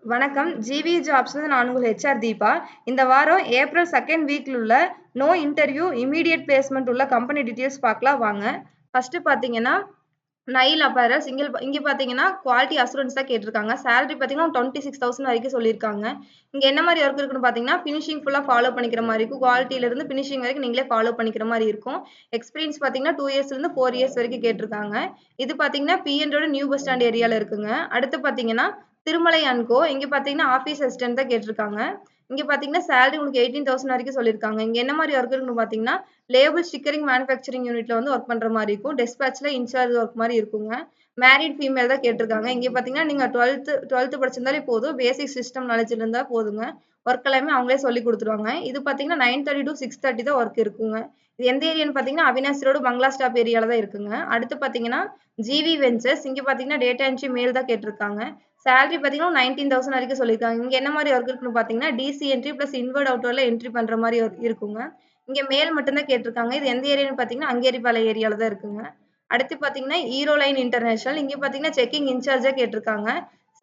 வணக்கம். ஜிவி ஜாப்ஸ்ல நான் உங்கள் ஹெச்ஆர் தீபா. இந்த வாரம் ஏப்ரல் 2nd வீக்ல உள்ள நோ இன்டர்வியூ இமிடியேட் பிளேஸ்மெண்ட் உள்ள கம்பெனி டீடைல்ஸ் பார்க்கலாம் வாங்க. ஃபர்ஸ்ட் பாத்தீங்கன்னா நைல் அப்பேரல்ஸ் இங்க பாத்தீங்கன்னா குவாலிட்டி அசூரன்ஸ் தான் கேட்டிருக்காங்க. சேலரி பாத்தீங்கன்னா 26,000 வரைக்கும் சொல்லியிருக்காங்க. இங்க என்ன மாதிரி ஒர்க் இருக்குன்னு பாத்தீங்கன்னா ஃபினிஷிங் ஃபுல்லா ஃபாலோ பண்ணிக்கிற மாதிரி இருக்கும். குவாலிட்டியில இருந்து ஃபினிஷிங் வரைக்கும் நீங்களே ஃபாலோ பண்ணிக்கிற மாதிரி இருக்கும். எக்ஸ்பீரியன்ஸ் பாத்தீங்கன்னா 2 இயர்ஸ்ல இருந்து 4 இயர்ஸ் வரைக்கும் கேட்டிருக்காங்க. இது பாத்தீங்கன்னா பிஎன்ரோட நியூ பஸ் ஸ்டாண்ட் ஏரியால இருக்குங்க. அடுத்து பாத்தீங்கன்னா திருமலை அண்ட் கோ. இங்க பாத்தீங்கன்னா ஆபீஸ் அசிஸ்டன்ட் தான் கேட்டிருக்காங்க. இங்க பாத்தீங்கன்னா சேலரி உங்களுக்கு 18,000 வரைக்கும் சொல்லியிருக்காங்க. இங்க என்ன மாதிரி ஒர்க் இருக்குன்னு பாத்தீங்கன்னா லேபிள் ஸ்டிக்கரிங் மேனுஃபேக்சரிங் யூனிட்ல வந்து ஒர்க் பண்ற மாதிரி இருக்கும். டெஸ்பாட்ச்ல இன்சார்ஜ் ஒர்க் மாதிரி இருக்குங்க. மேரிட் ஃபீமேல் தான் கேட்டிருக்காங்க. இங்க பாத்தீங்கன்னா நீங்க 12th படிச்சிருந்தாலே போதும். பேசிக் சிஸ்டம் நாலேஜ் இருந்தா போதுங்க. ஒர்க் எல்லாமே அவங்களே சொல்லி கொடுத்துருவாங்க. இது பாத்தீங்கன்னா 9:30 to 6:30 தான் ஒர்க் இருக்குங்க. இது எந்த ஏரியான்னு பாத்தீங்கன்னா அவினாசி ரோடு பங்களா ஸ்டாப் ஏரியால தான் இருக்குங்க. அடுத்து பாத்தீங்கன்னா ஜிவி வெஞ்சர்ஸ். இங்க பாத்தீங்கன்னா டேட்டா என்ட்ரி மேல் தான் கேட்டிருக்காங்க. சேலரி பாத்தீங்கன்னா 19,000 வரைக்கும் சொல்லியிருக்காங்க. இங்க என்ன மாதிரி ஒர்க் இருக்குன்னு பாத்தீங்கன்னா டிசி என்ட்ரி பிளஸ் இன்வர்ட் அவுட்வர்ட்ல என்ட்ரி பண்ற மாதிரி இருக்குங்க. இங்க மேல் மட்டும் தான் கேட்டிருக்காங்க. இது எந்த ஏரியான்னு பாத்தீங்கன்னா அங்கேரிபாளையம் ஏரியால தான் இருக்குங்க. அடுத்து பாத்தீங்கன்னா ஈரோ லைன் இன்டர்நேஷனல். இங்க பாத்தீங்கன்னா செக்கிங் இன்சார்ஜா கேட்டிருக்காங்க.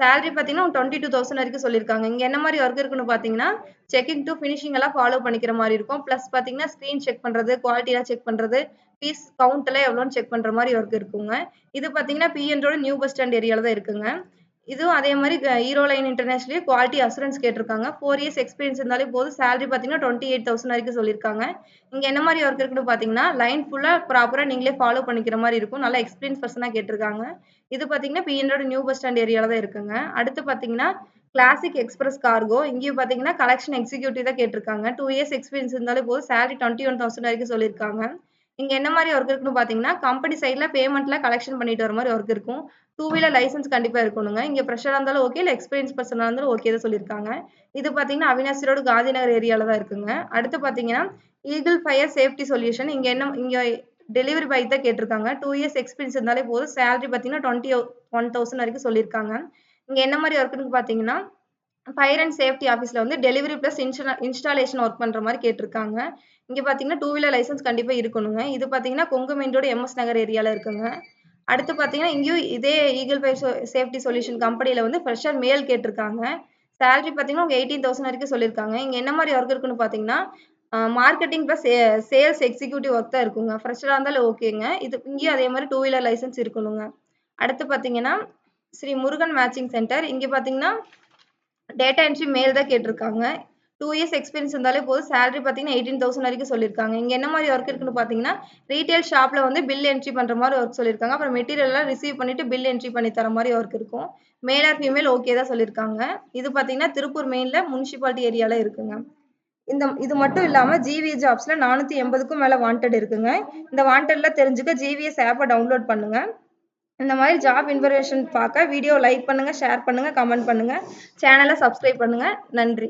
சேலரி பாத்தீங்கன்னா 22,000 வரைக்கும் சொல்லியிருக்காங்க. இங்க என்ன மாதிரி ஒர்க் இருக்குன்னு பாத்தீங்கன்னா செக்கிங் டு ஃபினிஷிங் எல்லாம் ஃபாலோ பண்ணிக்கிற மாதிரி இருக்கும். பிளஸ் பாத்தீங்கன்னா ஸ்கிரீன் செக் பண்றது, குவாலிட்டி எல்லாம் செக் பண்றது, பீஸ் கவுண்ட் எல்லாம் எவ்வளோன்னு செக் பண்ற மாதிரி ஒர்க் இருக்குங்க. இது பாத்தீங்கன்னா பிஎன்ரோட நியூ பஸ் ஸ்டாண்ட் ஏரியால தான் இருக்குங்க. இதுவும் அதே மாதிரி ஈரோ லைன் இன்டர்நேஷனல் குவாலிட்டி அசூரன்ஸ் கேட்டிருக்காங்க. 4 இயர்ஸ் எக்ஸ்பீரியன்ஸ் இருந்தாலே போதும். சேலரி பாத்தீங்கன்னா 28,000 வரைக்கும் சொல்லியிருக்காங்க. இங்க என்ன மாதிரி ஒர்க் இருக்குன்னு பாத்தீங்கன்னா லைன் ஃபுல்லா ப்ராப்பரா நீங்களே ஃபாலோ பண்ணிக்கிற மாதிரி இருக்கும். நல்லா எக்ஸ்பீரியன்ஸ் பர்சனா கேட்டிருக்காங்க. இது பாத்தீங்கன்னா பிஎன்ரோட நியூ பஸ் ஸ்டாண்ட் ஏரியால தான் இருக்குங்க. அடுத்து பாத்தீங்கன்னா கிளாசிக் எக்ஸ்பிரஸ் கார்கோ. இங்கேயும் பாத்தீங்கன்னா கலெக்ஷன் எக்ஸிக்யூட்டிவ் தான் கேட்டிருக்காங்க. 2 இயர்ஸ் எக்ஸ்பீரியன்ஸ் இருந்தாலே போதும். சேலரி 21,000 வரைக்கும் சொல்லியிருக்காங்க. இங்க என்ன மாதிரி ஒர்க் இருக்குன்னு பாத்தீங்கன்னா கம்பெனி சைட்ல பேமெண்ட்ல கலெக்ஷன் பண்ணிட்டு வர மாதிரி ஒர்க் இருக்கும். 2 வீலர் லைசன்ஸ் கண்டிப்பா இருக்கணுங்க. இங்க ஃப்ரெஷரா இருந்தாலும் ஓகே, இல்ல எக்ஸ்பீரியன்ஸ் பர்சனா இருந்தாலும் ஓகே தான் சொல்லியிருக்காங்க. இது பாத்தீங்கன்னா அவினாசி ரோடு காந்திநகர் ஏரியால தான் இருக்குங்க. அடுத்து பாத்தீங்கன்னா ஈகிள் ஃபயர் சேஃப்டி சொல்யூஷன். இங்க டெலிவரி பாய் தான் கேட்டிருக்காங்க. 2 இயர்ஸ் எக்ஸ்பீரியன்ஸ் இருந்தாலே போதும். சேலரி பாத்தீங்கன்னா 21,000 வரைக்கும் சொல்லியிருக்காங்க. இங்க என்ன மாதிரி ஒர்க்குன்னு பாத்தீங்கன்னா ஃபயர் அண்ட் சேஃப்டி ஆஃபீஸ்ல வந்து டெலிவரி பிளஸ் இன்ஸ்டாலேஷன் ஒர்க் பண்ற மாதிரி கேட்டிருக்காங்க. இங்க பாத்தீங்கன்னா 2 வீலர் லைசன்ஸ் கண்டிப்பா இருக்கணுங்க. இது பாத்தீங்கன்னா கொங்கு மெயின் ரோடு எம்எஸ் நகர் ஏரியால இருக்குங்க. அடுத்து பாத்தீங்கன்னா இங்கேயும் இதே ஈகிள் ஃபயர் சேஃப்டி சொல்யூஷன் கம்பெனில வந்து ஃப்ரெஷர் மேல் கேட்டிருக்காங்க. சேலரி பாத்தீங்கன்னா 18,000 வரைக்கும் சொல்லியிருக்காங்க. இங்க என்ன மாதிரி ஒர்க் இருக்குன்னு பாத்தீங்கன்னா marketing plus sales executive work தான் இருக்குங்க. ஃப்ரெஷரா இருந்தாலும் ஓகேங்க. இங்கேயும் அதே மாதிரி 2 வீலர் லைசன்ஸ் இருக்கணுங்க. அடுத்து பாத்தீங்கன்னா ஸ்ரீ முருகன் மேட்சிங் சென்டர். இங்க பாத்தீங்கன்னா டேட்டா என்ட்ரி மேல் தான் கேட்டிருக்காங்க. 2 இயர்ஸ் எக்ஸ்பீரியன்ஸ் இருந்தாலே போதும். சேலரி பாத்தீங்கன்னா 18,000 வரைக்கும் சொல்லியிருக்காங்க. இங்க என்ன மாதிரி ஒர்க் இருக்குன்னு பாத்தீங்கன்னா ரீட்டைல் ஷாப்ல வந்து பில் என்ட்ரி பண்ற மாதிரி ஒர்க் சொல்லியிருக்காங்க. அப்புறம் மெட்டீரியல் எல்லாம் ரிசீவ் பண்ணிட்டு பில் என்ட்ரி பண்ணி தர மாதிரி ஒர்க் இருக்கும். மேல் ஆர் ஃபீமேல் ஓகே தான் சொல்லியிருக்காங்க. இது பாத்தீங்கன்னா திருப்பூர் மெயின்ல முனிசிபாலிட்டி ஏரியால இருக்குங்க. இது மட்டும் இல்லாம ஜிவி ஜாப்ஸ்ல 480க்கும் மேல வாண்டட் இருக்குங்க. இந்த வாண்டட்ல தெரிஞ்சுக்க ஜிவிஎஸ் ஆப்பை டவுன்லோட் பண்ணுங்க. இந்த மாதிரி ஜாப் இன்ஃபர்மேஷன் பார்க்க வீடியோ லைக் பண்ணுங்க, ஷேர் பண்ணுங்க, கமெண்ட் பண்ணுங்க. சேனலை சப்ஸ்கிரைப் பண்ணுங்க. நன்றி.